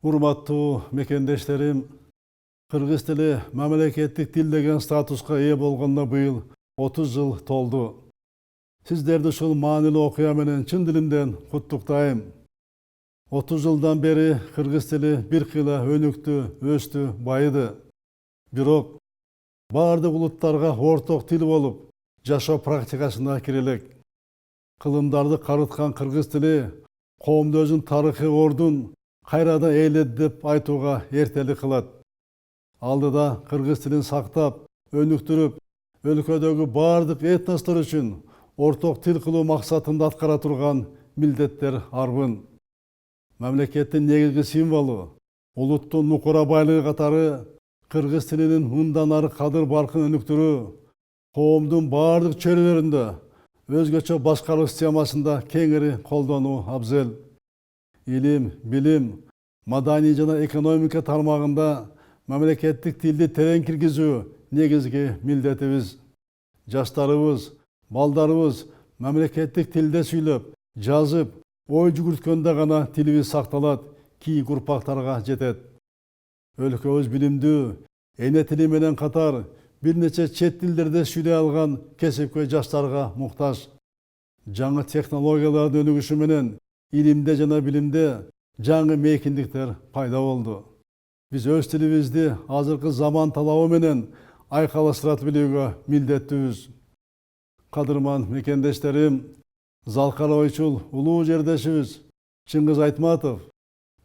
Урматтуу мекендештерим, кыргыз тили мамлекеттик тил деген статуска ээ болгонуна быйыл 30 жыл толду. Сиздерди ушул маанилүү окуя менен чын дилимден куттуктайм. 30 жылдан бери кыргыз тили бир кыйла өнүктү, өстү, байыды. Бирок баардык улуттарга орток тил болуп, жашоо практикасына кире элек. Кылымдарды карыткан кыргыз тили коомду өзүнүн тарыхый ордун кайрадан ээледи деп айтууга эртелик кылат. Алдыда кыргыз тилин сактап, өнүктүрүп, өлкөдөгү баардык этностор үчүн орток тил кылуу максатында аткара турган милдеттер арбын. Мамлекеттин негизги символу, улуттун нукура байлыгы катары кыргыз тилинин мындан ары кадыр баркын өнүктүрүү, коомдун баардык чөйрөлөрүндө өзгөчө башкаруу системасында кеңири колдонуу абзел. Илим, билим, маданий жана экономика тармагында мамлекеттик тилди терең киргизүү негизги милдетибиз. Жаштарыбыз, балдарыбыз мамлекеттик тилде сүйлөп, жазып, ой жүгүрткөндө гана тилибиз сакталат, кийинки урпактарга жетет. Өлкөбүз билимдүү, эне тили менен катар бир нече чет тилдерде сүйлөй алган кесипкөй жаштарга муктаж. Жаңы технологиялардын өнүгүшү менен илимде жана билимде жаңы мейкиндиктер пайда болду. Биз өз тилибизди азыркы заман талабы менен айкалыштыра билүүгө милдеттүүбүз. Кадырман мекендештерим, залкар ойчул улуу жердешибиз Чыңгыз Айтматов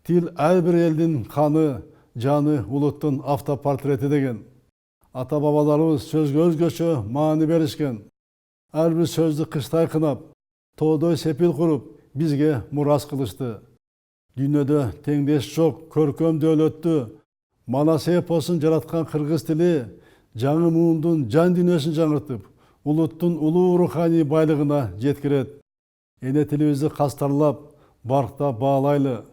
тил ар бир элдин каны, жаны, улуттун автопортрети деген. Ата бабаларыбыз сөзгө өзгөчө маани беришкен. Ар бир сөздү кыштай кынап, тоодой сепил куруп, бизге мурас кылышты. Дүйнөдө теңдеш жок көркөм дөөлөттү Манас эпосун жараткан кыргыз тили жаңы муундун жан дүйнөсүн жаңыртып, улуттун улуу руханий байлыгына жеткирет. Эне тилибизди кастарлап, барктап баалайлы.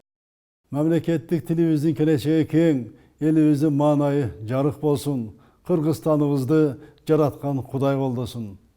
Мамлекеттик тилибиздин келечеги кең, элибиздин маанайы жарык болсун. Кыргызстаныбызды жараткан Кудай колдосун.